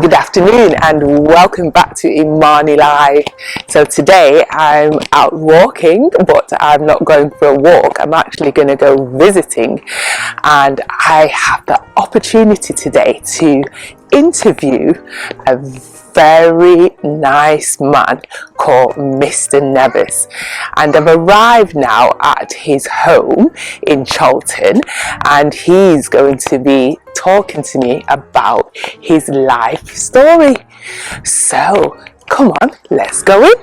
Good afternoon and welcome back to Imani Live. So today I'm out walking, but I'm not going for a walk. I'm actually going to go visiting, and I have the opportunity today to interview a very nice man called Mr. Nevis, and I've arrived now at his home in Charlton, and he's going to be talking to me about his life story. So come on, let's go in.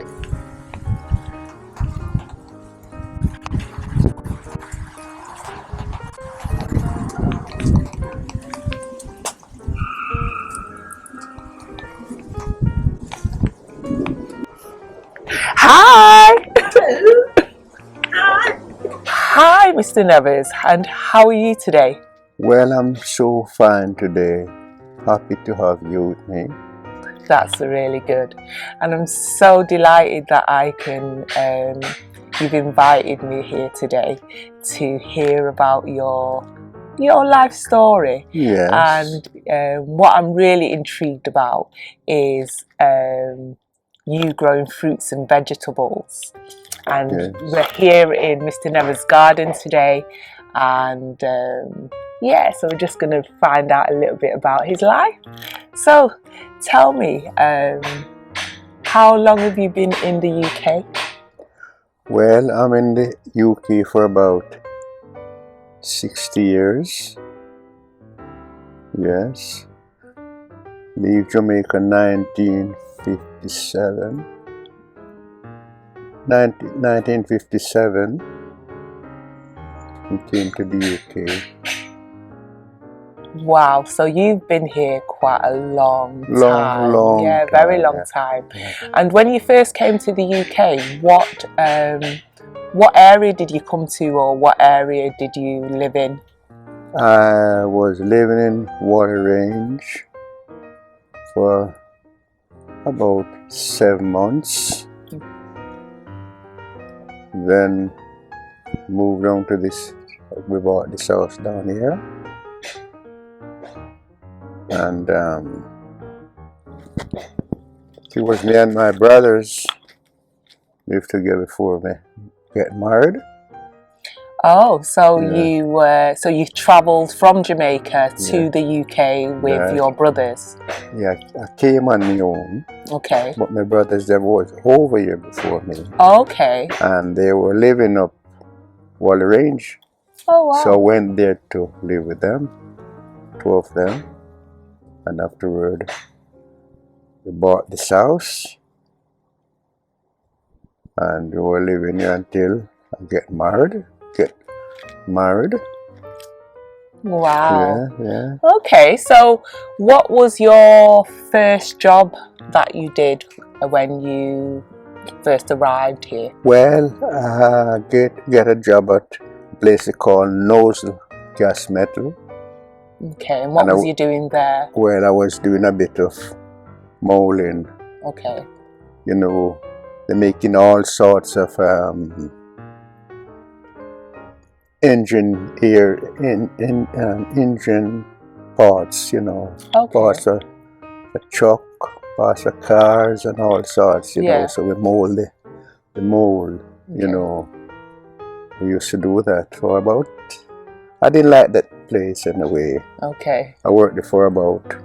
Hi. Hi, Mr. Nevis, and how are you today? Well, I'm so fine today. Happy to have you with me. That's really good, and I'm so delighted that I can you've invited me here today to hear about your life story. Yes. And what I'm really intrigued about is you growing fruits and vegetables, and Yes. we're here in Mr. Never's garden today, and yeah, so we're just going to find out a little bit about his life. So tell me, how long have you been in the UK? Well, I'm in the UK for about 60 years. Yes. Leave Jamaica 1957. 1957 and came to the UK. Wow, so you've been here quite a long time. Long yeah, time, very long time. Yeah. And when you first came to the UK, what area did you come to, or what area did you live in? I was living in Water Range for about 7 months. Then moved on to this. We bought this house down here, and it was me and my brothers lived together before we get married. Oh, so Yeah. you travelled from Jamaica to Yeah. the UK with Yeah. your brothers. Yeah, I came on my own, Okay. but my brothers, they was over here before me, Okay. and they were living up Water Range. Oh wow. So I went there to live with them, 2 of them, and afterward we bought this house, and we were living here until I get married. Wow. Yeah. Okay, so what was your first job that you did when you first arrived here? Well, I get a job at a place called Nozzle Gas Metal. Okay, and what was you doing there? Well, I was doing a bit of molding. Okay. You know, they're making all sorts of engine parts, you know, Okay. parts of a truck, parts of cars, and all sorts, you know. So we mold the mold, you know. We used to do that for about. I didn't like that place in a way. Okay. I worked there for about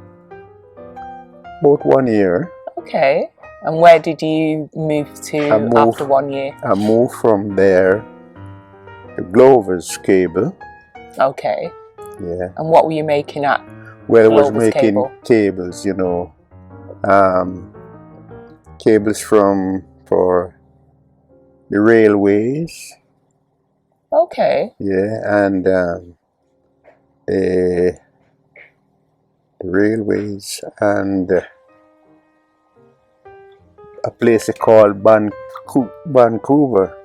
1 year. Okay. And where did you move to after 1 year? I moved from there to Glover's Cable. Okay. Yeah. And what were you making at? Well, I was Glover's making Cable? cables, you know, cables for the railways. Okay. Yeah, and the railways, and a place called Vancouver.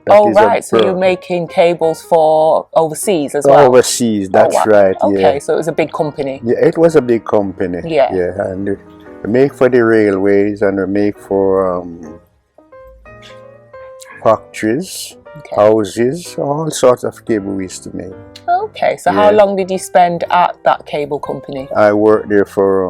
Oh right, so you're making cables for overseas as well? Overseas, that's right. Okay, Yeah. so it was a big company. Yeah, it was a big company. Yeah. Yeah, and we make for the railways, and we make for factories, houses, all sorts of cable we used to make. Okay, so how long did you spend at that cable company? I worked there for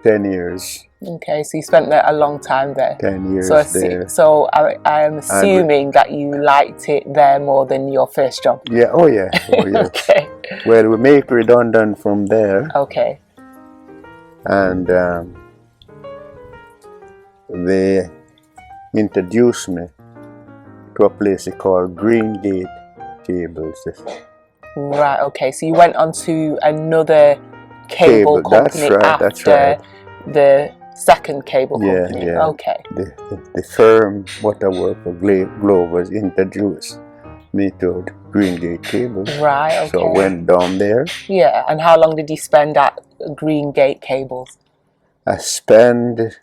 10 years. Okay, so you spent there a long time there. 10 years there. So I am assuming that you liked it there more than your first job. Yeah, oh yeah, oh yes. Okay. Well, we make redundant from there. Okay. And they introduced me to a place they call Green Gate Cables. Right, okay, so you went on to another cable company after the second cable company. Yeah. Okay. The firm what I work for, Glover's, introduced me to Green Gate Cables. Right, okay. So I went down there. Yeah, and how long did you spend at Green Gate Cables? I spent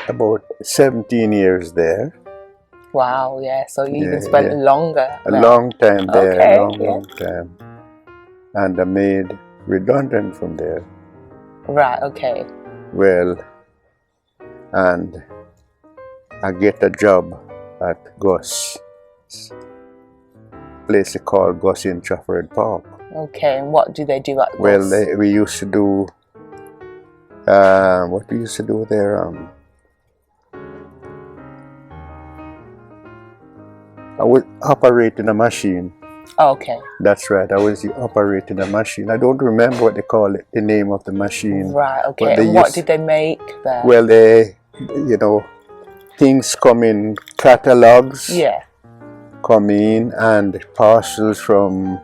about 17 years there. Wow, yeah, so you even spent longer. A long time there, okay, long time. And I made redundant from there. Right, okay. Well, and I get a job at Gus, place called Gus in Trafford Park. Okay, and what do they do at Gus? Well, we used to do, what we used to do there, I was operating a machine. Okay. That's right, I was operating a machine. I don't remember what they call it, the name of the machine. Right, okay. And what did they make there? Well, they, you know, things come in catalogs. Yeah. Come in, and parcels from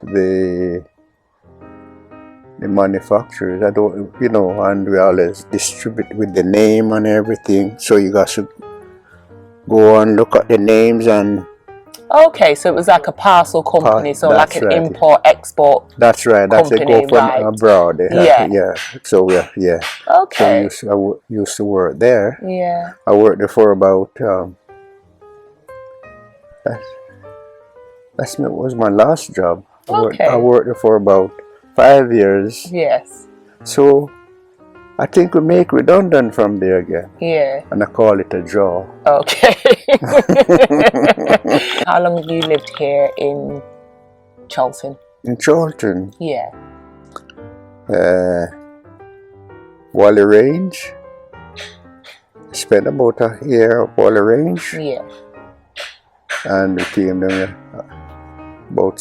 the manufacturers. I don't, you know, and we always distribute with the name and everything. So you got to go and look at the names and. Okay, so it was like a parcel company, so like an import-export. That's right. That's company, they go from abroad. Yeah. So yeah. Okay. So I used to work there. Yeah. I worked there for about. That was my last job. Okay. I worked there for about 5 years. Yes. So I think we make redundant from there again. Yeah. And I call it a draw. Okay. How long have you lived here in Charlton? In Charlton? Yeah. Wally Range. Spent about a year at Wally Range. Yeah. And we came down about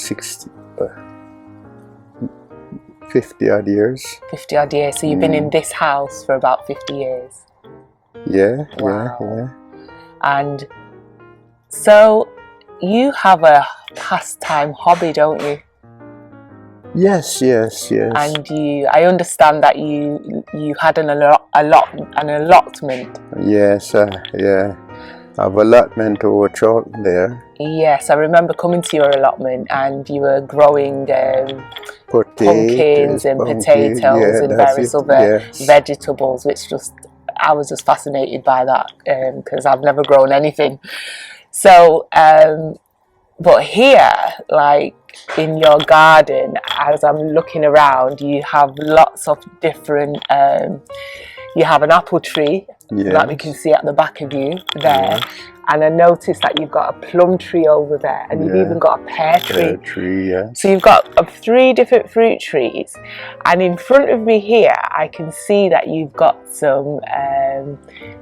50 odd years. 50 odd years. So you've been in this house for about 50 years. Yeah, wow. Yeah. And so you have a pastime hobby, don't you? Yes. And I understand that you had an allotment. Yes, yeah. I have allotment over Charlton there. Yes, I remember coming to your allotment and you were growing pumpkins and potatoes and various other vegetables, which I was just fascinated by that because I've never grown anything. So, but here, like in your garden, as I'm looking around, you have lots of different, you have an apple tree that we can see at the back of you there. And I noticed that you've got a plum tree over there, and you've even got a pear tree. So you've got 3 different fruit trees, and in front of me here, I can see that you've got some. Are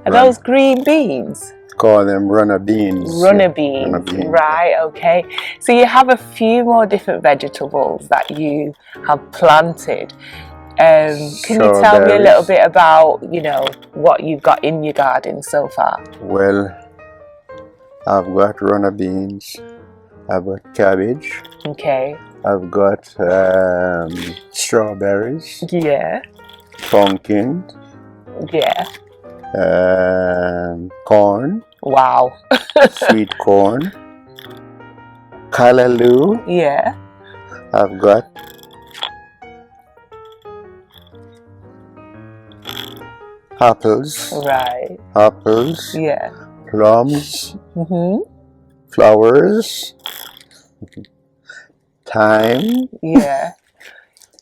those green beans? Call them runner beans. Runner beans, right? Okay. So you have a few more different vegetables that you have planted. Can you tell me a little bit about, what you've got in your garden so far? Well, I've got runner beans, I've got cabbage. Okay. I've got strawberries. Yeah. Pumpkin. Yeah. Corn. Wow. Sweet corn. Callaloo. Yeah. I've got apples. Right. Apples. Yeah. Plums. Flowers. Thyme. Yeah.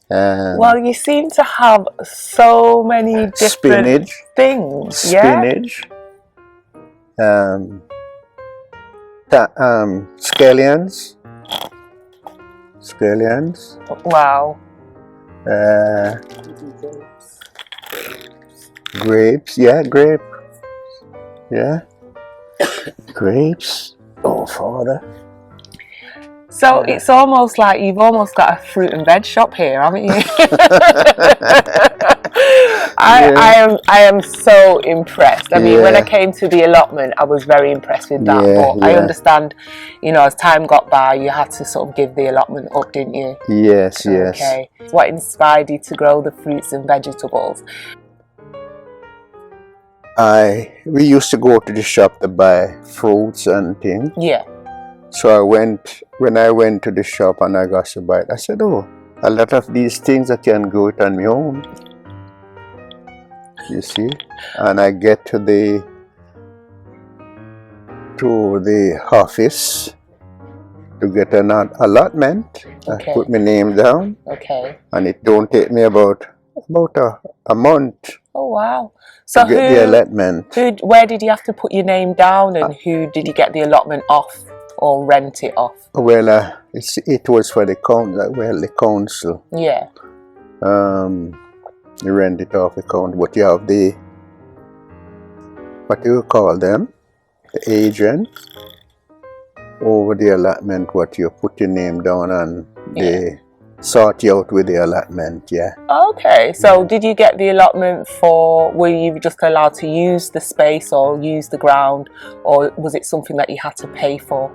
Well, you seem to have so many different things. Spinach. Scallions. Wow. Grapes, yeah, grape. Yeah. Grapes. Oh, Father. So it's almost like you've almost got a fruit and veg shop here, haven't you? I am so impressed. I mean, when I came to the allotment, I was very impressed with that. But I understand, you know, as time got by, you had to sort of give the allotment up, didn't you? Yes, yes. Okay. What inspired you to grow the fruits and vegetables? We used to go to the shop to buy fruits and things. Yeah. So when I went to the shop and I got to buy it, I said, oh, a lot of these things I can grow it on my own. You see? And I get to the office to get an allotment. Okay. I put my name down. Okay. And it don't take me about a month. Oh wow! So to get the allotment. Where did you have to put your name down, and who did you get the allotment off or rent it off? Well, it was for the council. Yeah. You rent it off the council, but you have the, what do you call them? The agent over the allotment. What you put your name down and they sort you out with the allotment. Yeah. Okay, so did you get the allotment were you just allowed to use the space or use the ground, or was it something that you had to pay for?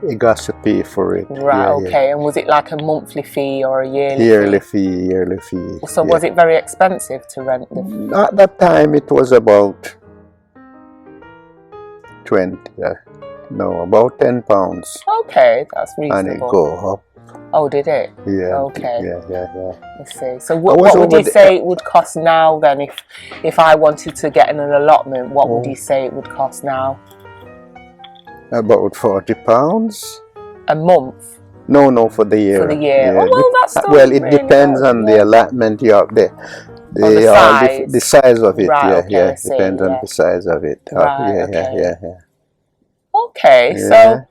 You got to pay for it. Right, okay. And was it like a monthly fee or a yearly fee? Yearly fee. So was it very expensive to rent the At that time it was about about £10. Okay, that's reasonable. And it go up. Oh, did it? Yeah. Okay. Yeah. Let's see. So what would you say it would cost now then if I wanted to get an allotment? What would you say it would cost now? About £40. A month? No, for the year. For the year. Yeah. Oh, well, that's still it really depends on the allotment you have there. The size of it. Right, Depends on the size of it. Right, yeah. Okay, Yeah.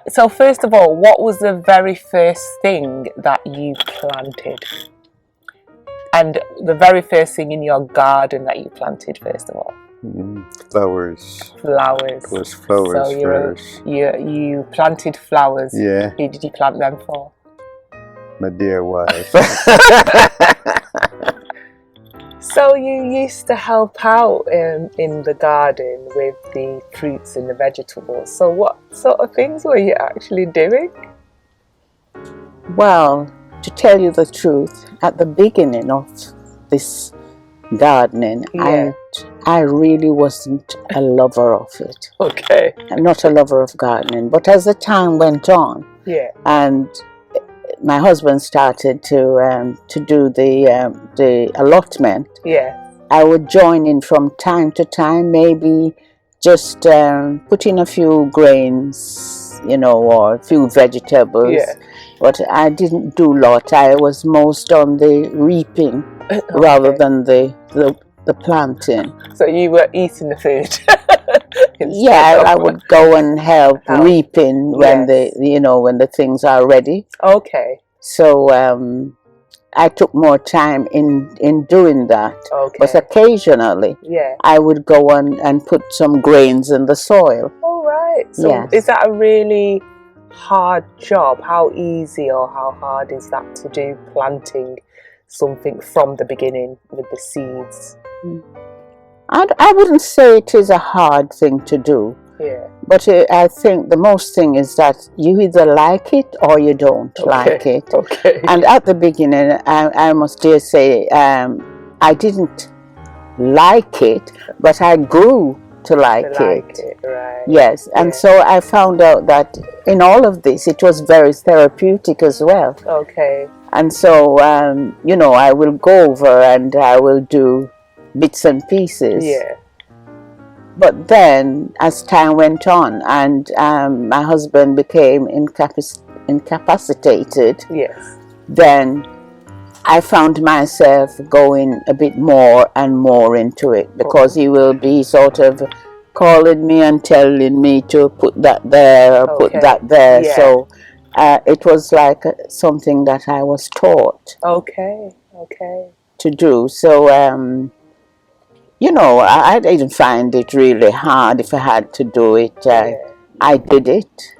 so first of all, what was the very first thing that you planted? And the very first thing in your garden that you planted, first of all? Flowers. Flowers. It was flowers so first. You planted flowers. Yeah. Who did you plant them for? My dear wife. So you used to help out in the garden with the fruits and the vegetables. So what sort of things were you actually doing? Well, to tell you the truth, at the beginning of this gardening, I really wasn't a lover of it. Okay. I'm not a lover of gardening, but as the time went on, and my husband started to do the allotment. I would join in from time to time, maybe just put in a few grains, or a few vegetables. But I didn't do a lot. I was most on the reaping rather than the planting. So you were eating the food. I would go and help reaping when when the things are ready. Okay. So I took more time in doing that. Okay. But occasionally I would go and put some grains in the soil. Oh, right. So is that a really hard job? How easy or how hard is that to do, planting something from the beginning with the seeds? I wouldn't say it is a hard thing to do. But I think the most thing is that you either like it or you don't like it. Okay. And at the beginning, I must dare say, I didn't like it, but I grew to like it. Right. Yes, and so I found out that in all of this, it was very therapeutic as well. Okay. And so, I will go over and I will do bits and pieces. But then, as time went on and my husband became incapacitated, then I found myself going a bit more and more into it, because he will be sort of calling me and telling me to put that there or put that there. So it was like something that I was taught. Okay. To do. So, you know, I didn't find it really hard if I had to do it. I did it,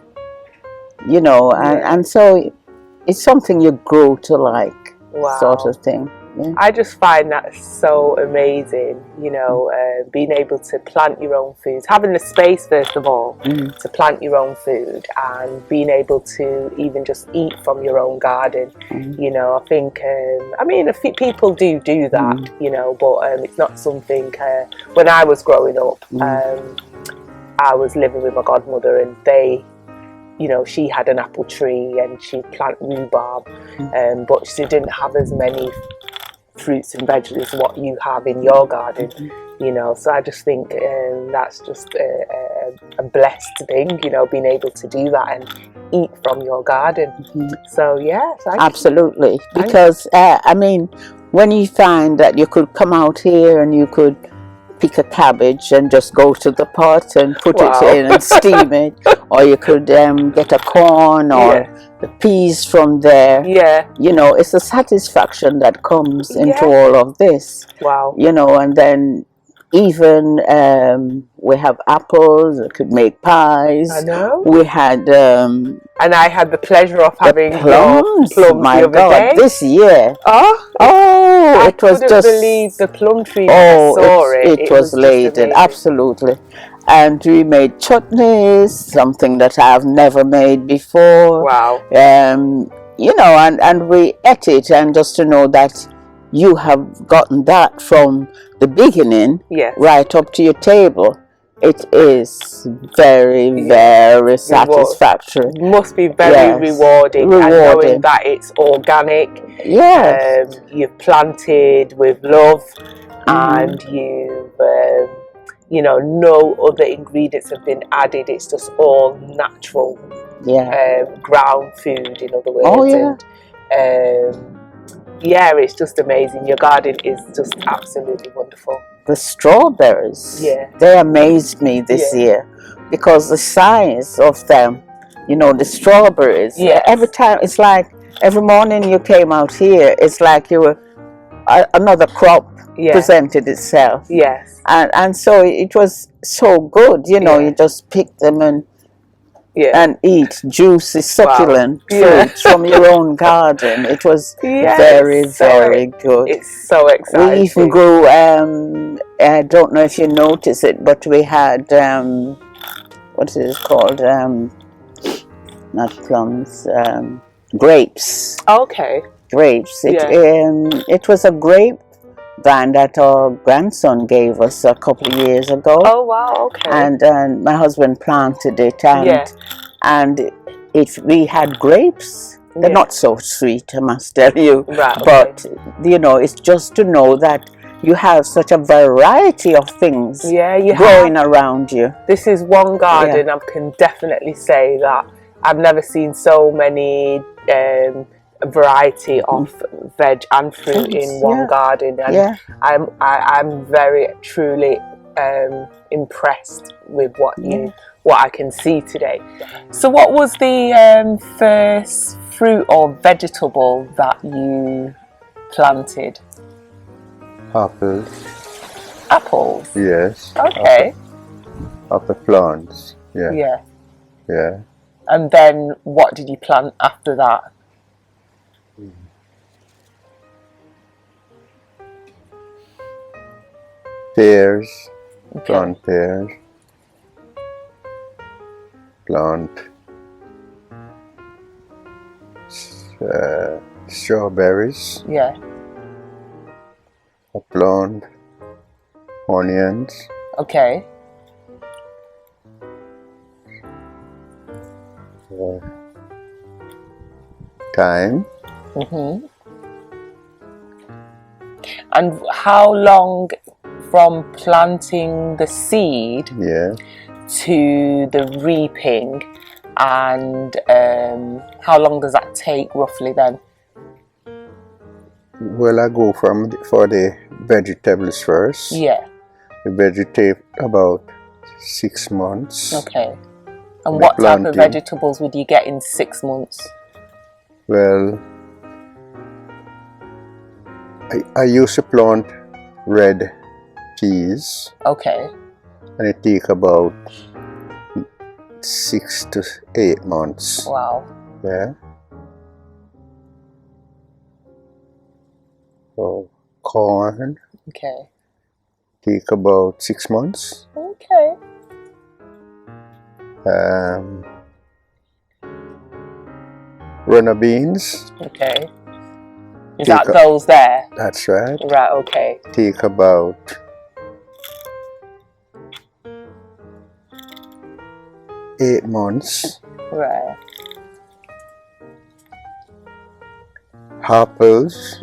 you know, and so it's something you grow to like, sort of thing. Yeah. I just find that so amazing, you know, being able to plant your own foods, having the space first of all to plant your own food, and being able to even just eat from your own garden. You know, I think, I mean, a few people do that, you know, but it's not something. When I was growing up, I was living with my godmother, and they, you know, she had an apple tree and she planted rhubarb, but she didn't have as many fruits and veggies as what you have in your garden, you know. So I just think that's just a blessed thing, you know, being able to do that and eat from your garden. So yeah, absolutely. Because I mean, when you find that you could come out here and you could pick a cabbage and just go to the pot and put it in and steam it, or you could get a corn or the peas from there. You know, it's a satisfaction that comes into all of this. You know, and then even we have apples. We could make pies. I know. We had and I had the pleasure of having plums. My the other day. This year. I it was couldn't believe the plum tree when I saw it. It was laden, absolutely. And we made chutneys, something that I've never made before. You know, and we ate it, and just to know that you have gotten that from the beginning right up to your table, it is very, very satisfactory. It must be very rewarding. And knowing that it's organic. You've planted with love, and you've you know, no other ingredients have been added. It's just all natural ground food, in other words. And it's just amazing. Your garden is just absolutely wonderful. The strawberries, they amazed me this year, because the size of them, you know, the strawberries, every time, it's like every morning you came out here, it's like you were another crop presented itself. And so it was so good, you know, you just pick them and eat juicy, succulent fruits from your own garden. It was very, very good. It's so exciting. We even grew, I don't know if you notice it, but we had, what is it called? Not plums, grapes. Grapes. It was a grape vine that our grandson gave us a couple of years ago. And my husband planted it, and we had grapes. They're not so sweet, I must tell you. But you know, it's just to know that you have such a variety of things growing around you. This is one garden I can definitely say that I've never seen so many variety of veg and fruit in one garden, and I'm very truly impressed with what I can see today. So what was the first fruit or vegetable that you planted? Apples. Apples? Yes. Okay. Apple plants. Yeah. Yeah. And then what did you plant after that? Pears. Plant pears. Plant strawberries. I plant onions. Thyme. And how long from planting the seed to the reaping, and how long does that take roughly then? Well, I go for the vegetables first. The vegetable about 6 months. And what type of vegetables would you get in 6 months? Well, I used to plant red peas. Okay. And it take about 6 to 8 months. Wow. Yeah. So corn. Okay. Take about 6 months. Okay. Runner beans. Okay. Is that those there? That's right. Right, okay. Take about 8 months. Right. Apples.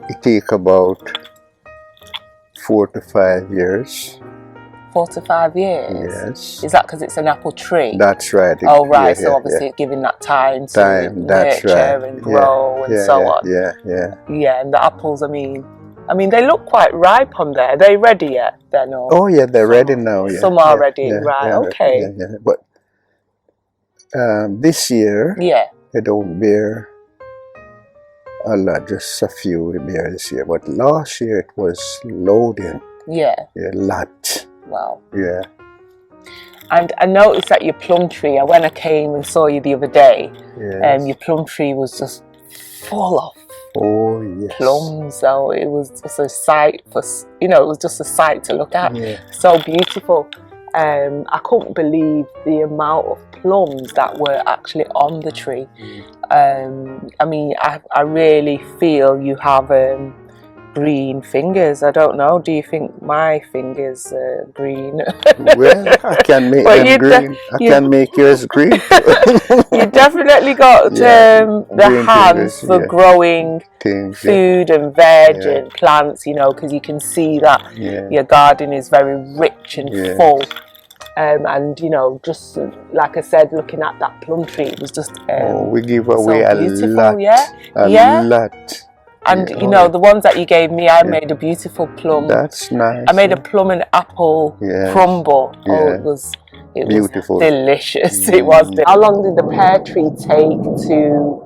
It take about 4 to 5 years. 4 to 5 years? Yes. Is that because it's an apple tree? That's right. Oh, right. So obviously it's giving that time to nurture and grow and so on. Yeah, and the apples, I mean, they look quite ripe on there. Are they ready yet then? Or oh, yeah, they're ready now. Yeah. Some are ready, right, okay. But this year, they don't bear a lot, just a few they bear this year. But last year it was loading. Yeah, a lot. Wow. Yeah. And I noticed that your plum tree, when I came and saw you the other day, your plum tree was just full of plums. So it was just a sight for, it was just a sight to look at. So beautiful. I couldn't believe the amount of plums that were actually on the tree. I really feel you have green fingers. I don't know, do you think my fingers are green? Well, I can make them green. I can make yours green. You definitely got the hands for growing food and veg and plants, because you can see that your garden is very rich and full. And just like I said, looking at that plum tree, it was just we give away so a beautiful, lot. a lot. And the ones that you gave me, I made a beautiful plum. That's nice. I made a plum and apple crumble. Oh, it was beautiful. Delicious. It was. How long did the pear tree take to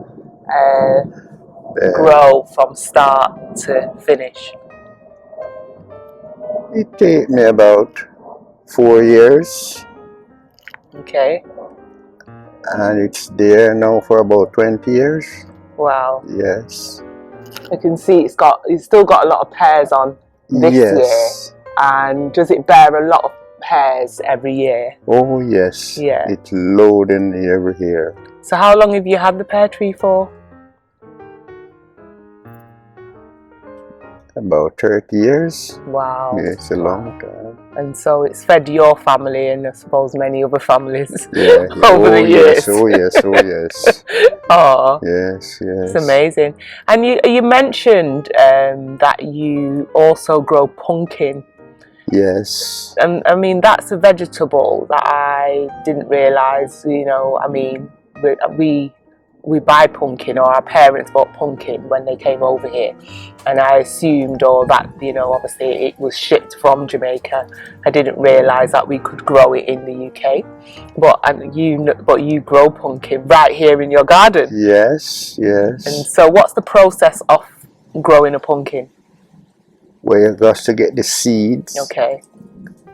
grow from start to finish? It took me about 4 yees. Okay. And it's there now for about 20 years. Wow. Yes. You can see it's still got a lot of pears on this year. And does it bear a lot of pears every year? Oh yes. Yeah. It's loading every year. So how long have you had the pear tree for? About 30 years. Wow. Yeah, it's a long time. And so it's fed your family and I suppose many other families over the years. Oh yes, oh yes. Oh, yes, yes. It's amazing. And you mentioned that you also grow pumpkin. Yes. And that's a vegetable that I didn't realise. We buy pumpkin, or our parents bought pumpkin when they came over here, and I assumed that obviously it was shipped from Jamaica. I didn't realise that we could grow it in the UK, but you grow pumpkin right here in your garden. Yes, yes. And so what's the process of growing a pumpkin? Well, you got to get the seeds. Okay.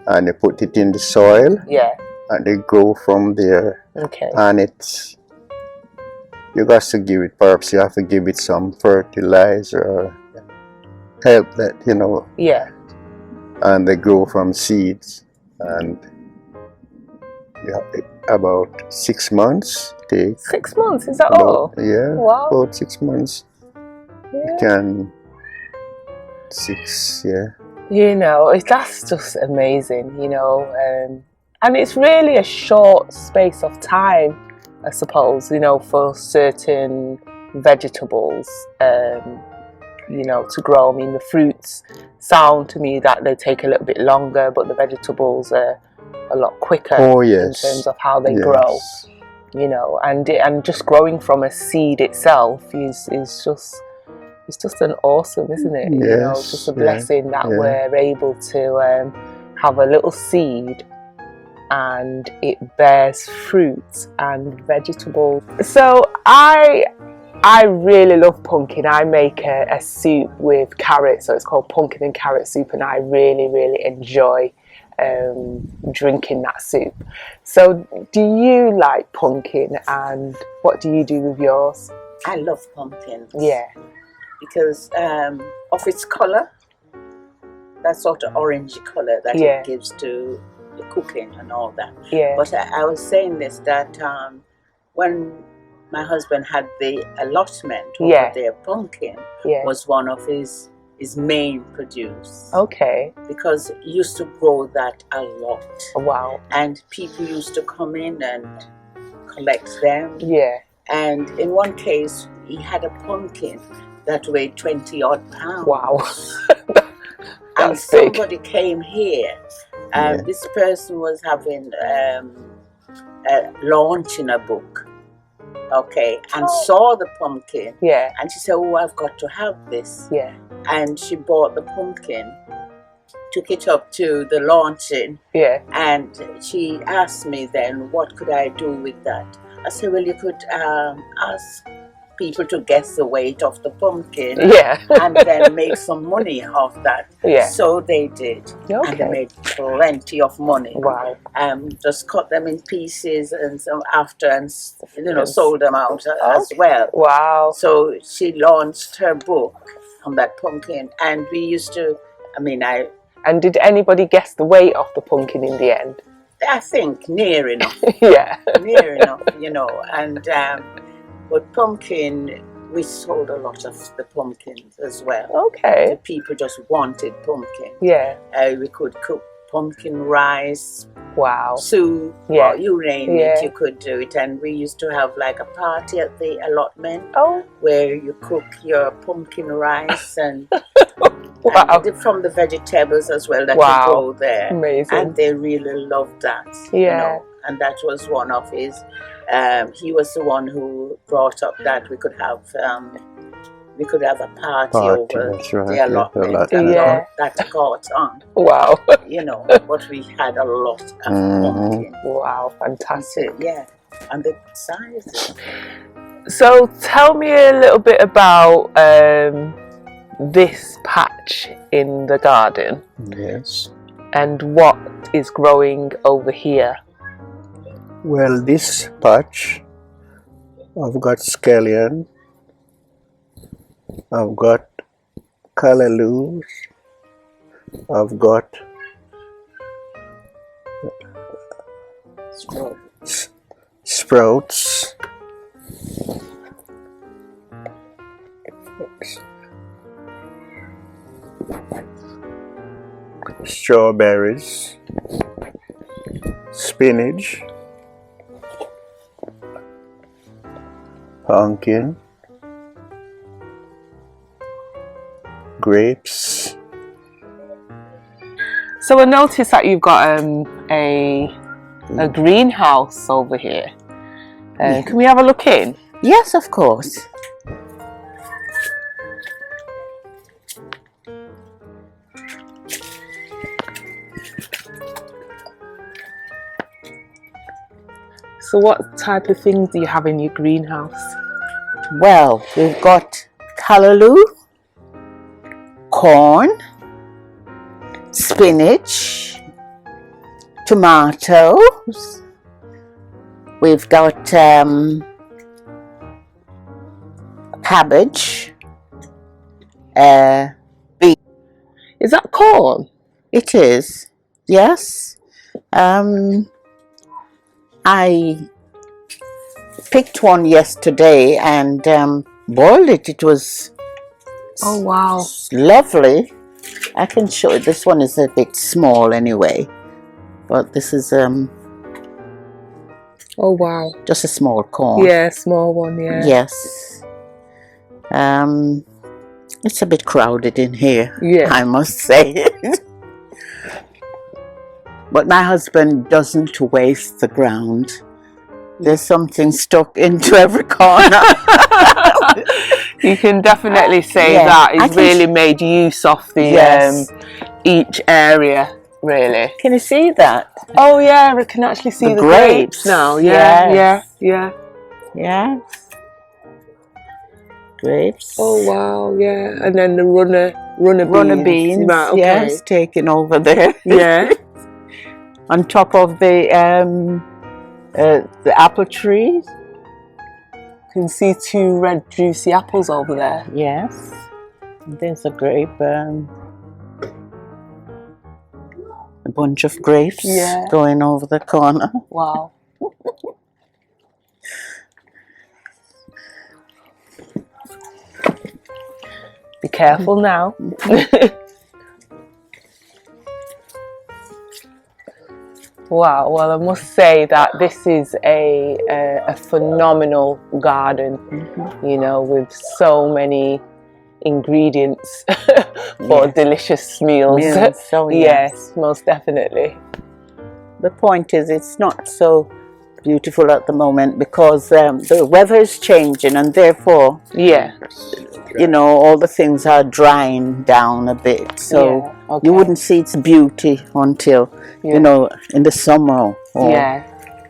And you put it in the soil. Yeah. And they grow from there. Okay. And you got to give it, perhaps you have to give it some fertilizer or help that, Yeah. And they grow from seeds. And you have about 6 months. 6 months, is that all? Yeah. Wow. About 6 months. Yeah. You can 6, yeah. That's just amazing, and it's really a short space of time, I suppose, for certain vegetables, to grow. The fruits sound to me that they take a little bit longer, but the vegetables are a lot quicker in terms of how they grow. And just growing from a seed itself is just, it's just an awesome, isn't it? Just a blessing that we're able to have a little seed and it bears fruits and vegetables. So I really love pumpkin. I make a soup with carrots, so it's called pumpkin and carrot soup, and I really enjoy drinking that soup. So do you like pumpkin, and what do you do with yours? I love pumpkins. Yeah. Because of its colour, that sort of orangey colour that it gives to the cooking and all that. Yeah. But I was saying this, that when my husband had the allotment over there, pumpkin was one of his main produce. Okay. Because he used to grow that a lot. Wow. And people used to come in and collect them. Yeah. And in one case, he had a pumpkin that weighed 20 odd pounds. Wow. And somebody came here. This person was having launching a book. Okay, and saw the pumpkin. Yeah. And she said, "Oh, I've got to have this." Yeah. And she bought the pumpkin, took it up to the launching. Yeah. And she asked me then, what could I do with that? I said, well, you could ask people to guess the weight of the pumpkin. Yeah. And then make some money off that. Yeah. So they did. Okay. And they made plenty of money. Wow. Just cut them in pieces and so after, and sold them out as well. Wow. So she launched her book on that pumpkin, and we used to, And did anybody guess the weight of the pumpkin in the end? I think near enough. Yeah. Near enough, and but pumpkin, we sold a lot of the pumpkins as well. Okay. The people just wanted pumpkin. Yeah. We could cook pumpkin rice. Wow. Soup. Yeah. You name it, you could do it. And we used to have like a party at the allotment. Oh. Where you cook your pumpkin rice and, wow. and from the vegetables as well that you grow there. Amazing. And they really loved that. Yeah. And that was one of his. He was the one who brought up that we could have a party over the allotment, and that caught on. Wow. But we had a lot of pumpkin. Wow, fantastic. Yeah, and the size. So tell me a little bit about this patch in the garden. Yes. And what is growing over here? Well, this patch, I've got scallion, I've got callaloo, I've got sprouts, strawberries, spinach, pumpkin, grapes. So I noticed that you've got a greenhouse over here. Can we have a look in? Yes, of course. So what type of things do you have in your greenhouse? Well, we've got callaloo, corn, spinach, tomatoes. We've got cabbage, beef. Is that corn? It is, yes. I picked one yesterday and boiled it. It was lovely. I can show it. This one is a bit small anyway, but this is oh wow, just a small corn. Yeah, small one. Yeah. Yes. It's a bit crowded in here. Yeah, I must say. But my husband doesn't waste the ground. There's something stuck into every corner. You can definitely say that he's really made use of the each area. really. Can you see that? Oh yeah, I can actually see the grapes now. Yeah, yes. yeah. Yes. Grapes. Oh wow, yeah. And then the runner beans. Right, okay. Yes, taken over there. Yeah. On top of the apple trees. Can see 2 red juicy apples over there. Yes. There's a grape. A bunch of grapes going over the corner. Wow. Be careful now. Wow, well I must say that this is a phenomenal garden, you know, with so many ingredients for delicious meals. So yes, most definitely. The point is, it's not so beautiful at the moment because the weather is changing, and therefore, you know, all the things are drying down a bit. So you wouldn't see its beauty until you know, in the summer. Or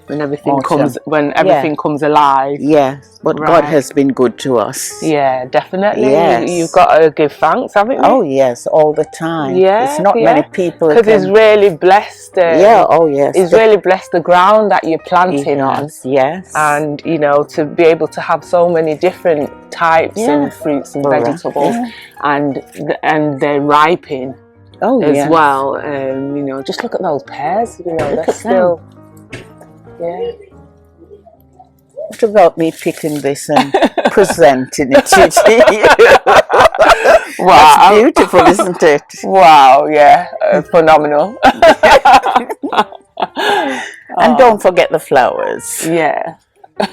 when everything comes alive. Yes, but God has been good to us. Yeah, definitely. Yes. You've got to give thanks, haven't you? Oh yes, all the time. Yeah, it's not many people. Because He's really blessed. He's really blessed the ground that you're planting on. Yes. And you know, to be able to have so many different types of fruits and vegetables, and they ripen as well. You know, just look at those pears. You know, they're still. Yeah. What about me picking this and presenting it to you? Wow. That's beautiful, isn't it? Wow, yeah. Phenomenal. And don't forget the flowers. Yeah.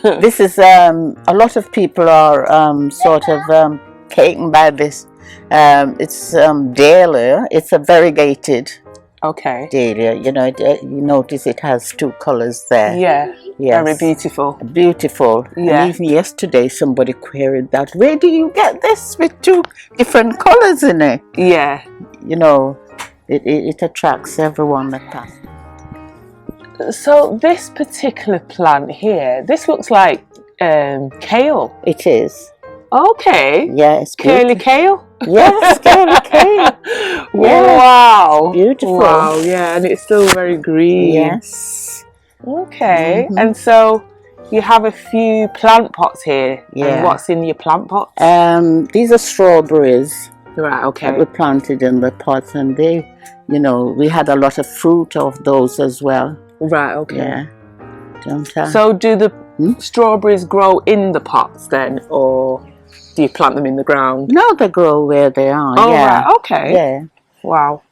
This is, a lot of people are sort of taken by this. It's dahlia. It's a variegated dahlia. You know, you notice it has 2 colors there. Yeah. Yes. Very beautiful. Beautiful. Yeah. And even yesterday somebody queried that, where do you get this with 2 different colors in it? Yeah. You know, it attracts everyone that passes. So this particular plant here, this looks like kale. It is. Okay. Yeah, it's curly kale. Yes, curly kale. Yeah. Wow. Beautiful. Wow. Yeah, and it's still very green. Yes. Okay. And so you have a few plant pots here. Yeah. And what's in your plant pots? These are strawberries. Right. Okay. That we planted in the pots, and they, you know, we had a lot of fruit of those as well. Right. Okay. Yeah. So do the strawberries grow in the pots then, or do you plant them in the ground? No, they grow where they are. Oh, right. Okay. Yeah. Wow.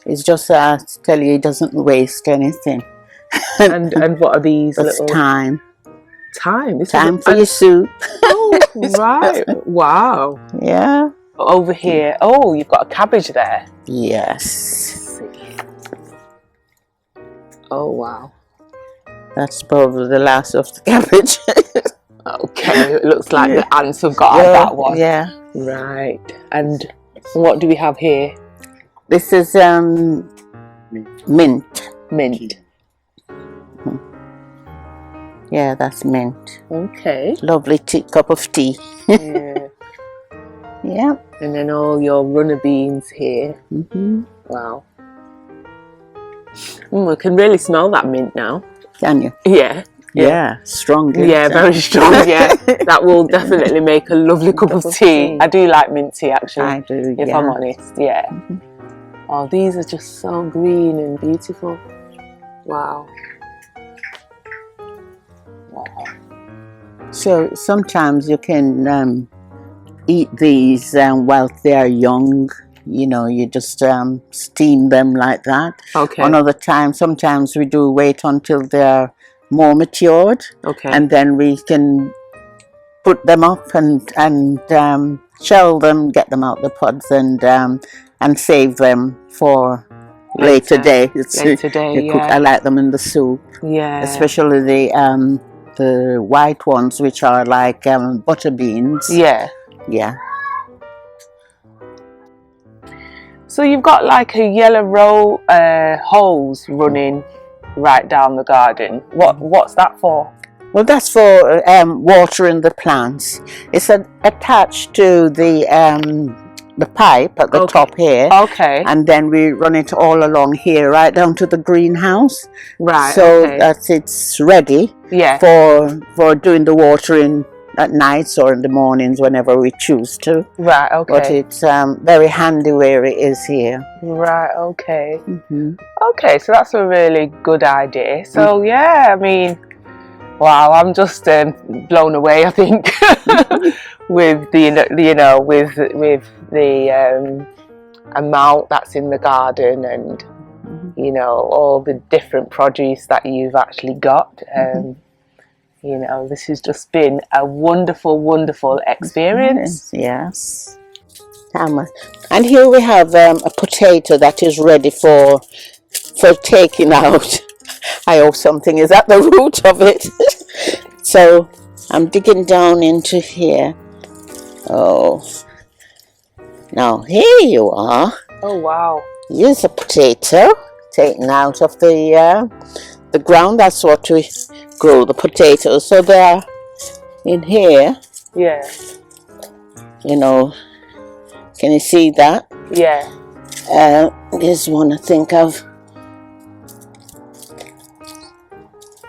It's just to tell you, it doesn't waste anything. and what are these? It's thyme. Thyme. Thyme for your soup. Oh, right. Wow. Yeah. Over here. Oh, you've got a cabbage there. Yes. Oh, wow. That's probably the last of the cabbage. Okay, it looks like the ants have got at that one. Yeah. Right. And what do we have here? This is mint. Mint. Yeah, that's mint. Okay. Lovely cup of tea. Yeah. Yeah. And then all your runner beans here. Wow. I can really smell that mint now. Can you? Yeah. Yeah, strongly. Yeah, very strong. Yeah, that will definitely make a lovely cup of tea. I do like mint tea, actually. I do. If I'm honest, yeah. Oh, these are just so green and beautiful. Wow. Wow. So sometimes you can eat these while they are young. You know, you just steam them like that. Okay. Another time, sometimes we do wait until they're more matured. Okay. And then we can put them up and shell them, get them out the pods, and save them for later days. Later day, I like them in the soup. Yeah. Especially the white ones, which are like butter beans. Yeah. Yeah. So you've got like a yellow row hose running right down the garden. What's that for? Well, that's for watering the plants. It's attached to the pipe at the top here. Okay. And then we run it all along here, right down to the greenhouse. Right. So that it's ready for doing the watering at nights or in the mornings whenever we choose to. Right. Okay. But it's very handy where it is here. Right. Okay. Okay. So that's a really good idea. So yeah, I mean, wow, I'm just blown away, I think, with the with the amount that's in the garden, and all the different produce that you've actually got. This has just been a wonderful, wonderful experience. Yes. And here we have a potato that is ready for taking out. I hope something is at the root of it. So I'm digging down into here. Oh, now here you are. Oh wow! Here's a potato taken out of the ground. That's what we grow the potatoes. So they are in here. Yeah. Can you see that? Yeah. There's one I think of.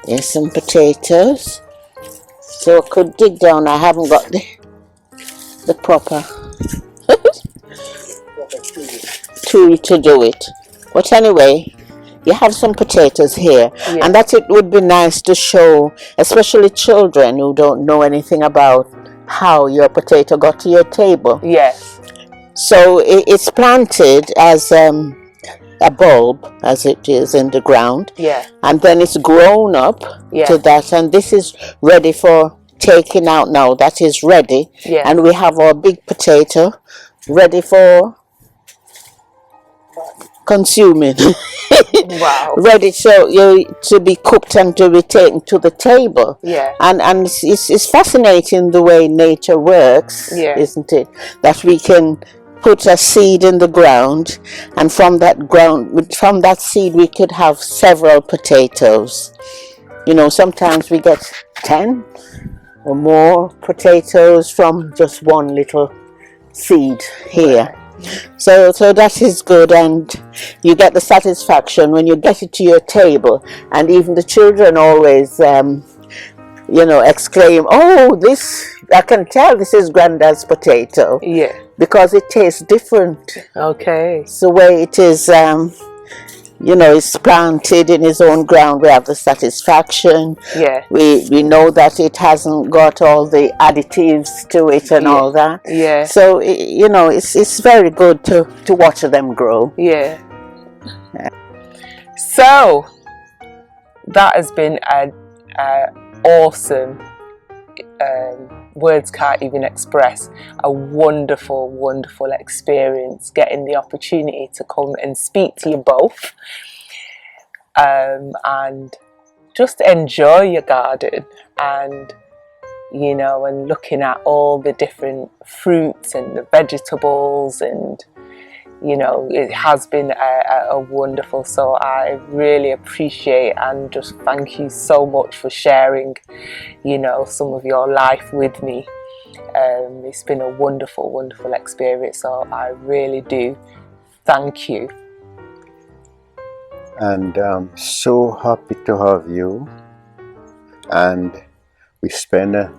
There's some potatoes. So I could dig down. I haven't got the proper tool to do it. But anyway, you have some potatoes here. Yeah. And that it would be nice to show, especially children who don't know anything about how your potato got to your table. Yes. So it's planted as a bulb, as it is in the ground. Yeah. And then it's grown up to that, and this is ready for taking out now. That is ready. Yeah. And we have our big potato ready for consuming. Wow. Ready to be cooked and to be taken to the table. Yeah. And it's fascinating the way nature works, isn't it? That we can put a seed in the ground, and from that seed we could have several potatoes. Sometimes we get 10 or more potatoes from just one little seed here. So that is good, and you get the satisfaction when you get it to your table. And even the children always exclaim, "Oh, this, I can tell this is Granddad's potato." Yeah. Because it tastes different. Okay. It's the way it is, it's planted in his own ground. We have the satisfaction. Yeah. We know that it hasn't got all the additives to it and all that. Yeah. So, it's very good to watch them grow. Yeah. So, that has been an awesome, words can't even express, a wonderful, wonderful experience, getting the opportunity to come and speak to you both, and just enjoy your garden, and and looking at all the different fruits and the vegetables, and it has been a wonderful. So I really appreciate and just thank you so much for sharing some of your life with me. It's been a wonderful, wonderful experience, so I really do thank you. And I'm so happy to have you, and we spend a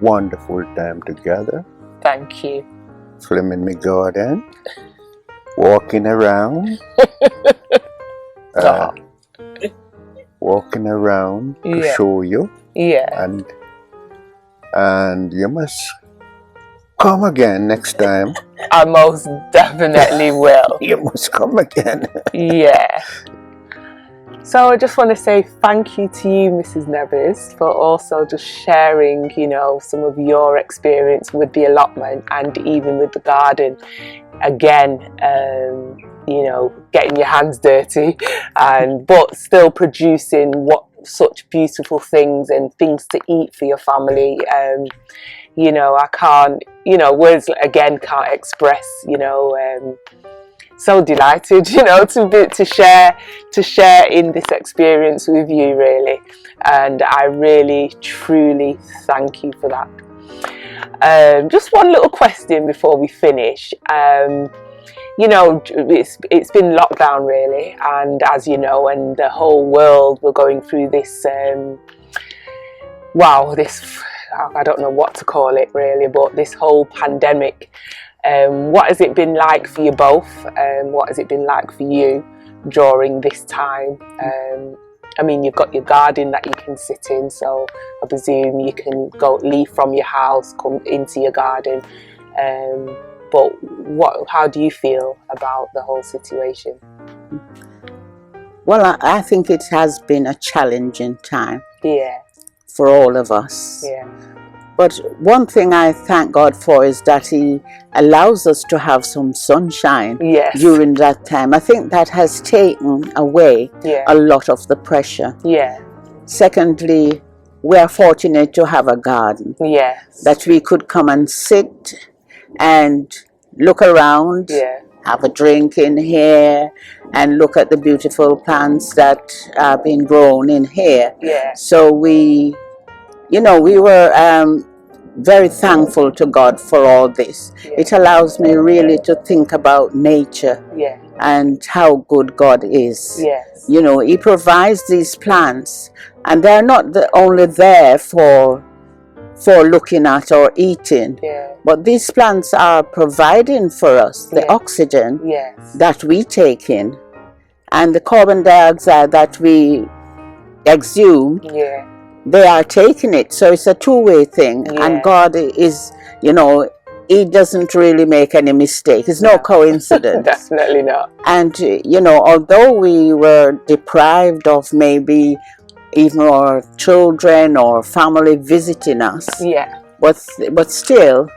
wonderful time together. Thank you. Swimming my garden, walking around, walking around to show you. Yeah. And you must come again next time. I most definitely will. You must come again. Yeah. So I just want to say thank you to you, Mrs. Nevis, for also just sharing, some of your experience with the allotment and even with the garden. Again, getting your hands dirty, but still producing such beautiful things and things to eat for your family. I can't, words again can't express, so delighted, you know, to share in this experience with you, really, and I really truly thank you for that. Just one little question before we finish. You know, it's been lockdown, really, and as you know, and the whole world, we're going through this this, I don't know what to call it really, but this whole pandemic. What has it been like for you both? What has it been like for you during this time? I mean, you've got your garden that you can sit in, so I presume you can leave from your house, come into your garden. But how do you feel about the whole situation? Well, I think it has been a challenging time. Yeah. For all of us. Yeah. But one thing I thank God for is that He allows us to have some sunshine during that time. I think that has taken away a lot of the pressure. Yeah. Secondly, we are fortunate to have a garden. Yes. That we could come and sit and look around, have a drink in here, and look at the beautiful plants that are being grown in here. Yeah. So we were very thankful to God for all this. Yeah. It allows me really to think about nature and how good God is. Yes. You know, He provides these plants, and they're not only there for looking at or eating, but these plants are providing for us the oxygen that we take in, and the carbon dioxide that we exhume. They are taking it, so it's a two-way thing. And God is, you know, He doesn't really make any mistake. It's no coincidence. Definitely not. And you know, although we were deprived of maybe even our children or family visiting us, but still,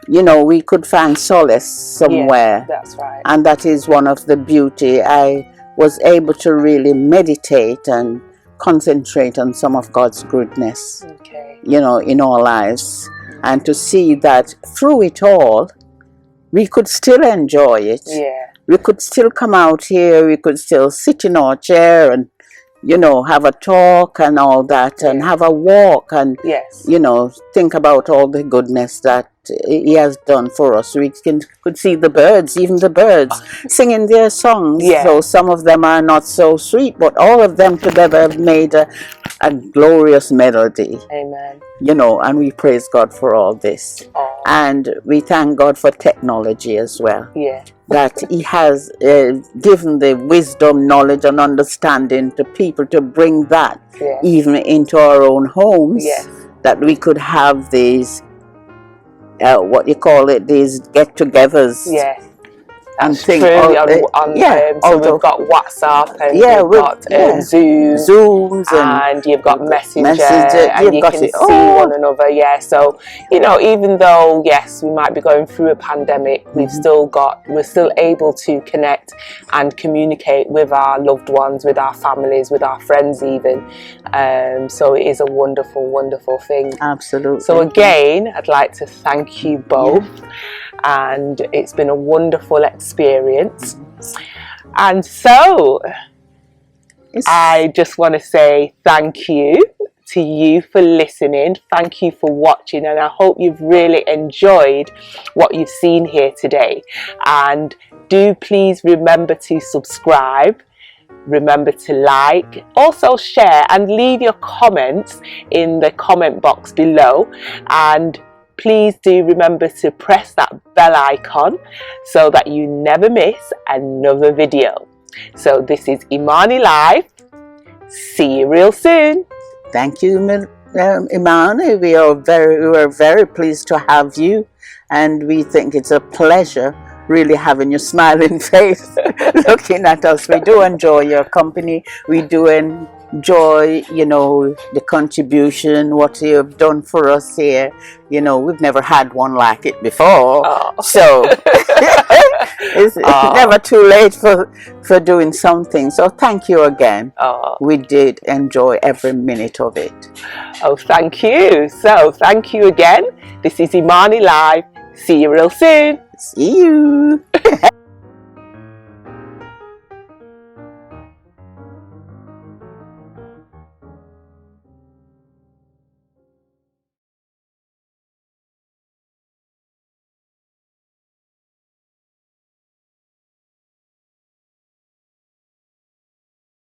you know, we could find solace somewhere. That's right. And that is one of the beauty. I was able to really meditate and concentrate on some of God's goodness, you know, in our lives, and to see that through it all, we could still enjoy it. Yeah. We could still come out here, we could still sit in our chair and, you know, have a talk and all that, and have a walk and, you know, think about all the goodness that He has done for us. We could see the birds, even the birds, singing their songs. So some of them are not so sweet, but all of them together have made a glorious melody. Amen. You know, and we praise God for all this. And we thank God for technology as well. That He has given the wisdom, knowledge and understanding to people to bring that even into our own homes. That we could have these what you call it, these get-togethers. And things. So we've got WhatsApp and we've got Zooms and you've got Messenger and you can see one another. So, you know, even though we might be going through a pandemic, we're still able to connect and communicate with our loved ones, with our families, with our friends even. So it is a wonderful, wonderful thing. Absolutely. So again, I'd like to thank you both. And it's been a wonderful experience. And so I just want to say thank you to you for listening. Thank you for watching, and I hope you've really enjoyed what you've seen here today. And do please remember to subscribe. Remember to like, also share and leave your comments in the comment box below. And please do remember to press that bell icon so that you never miss another video. So this is Imani Live. See you real soon. Thank you, Imani. We are very pleased to have you, and we think it's a pleasure really having your smiling face looking at us. We do enjoy your company. We do enjoy, you know, the contribution, what you have done for us here. You know, we've never had one like it before. So it's never too late for doing something. So thank you again. We did enjoy every minute of it. Thank you. So thank you again. This is Imani Live. See you real soon. See you.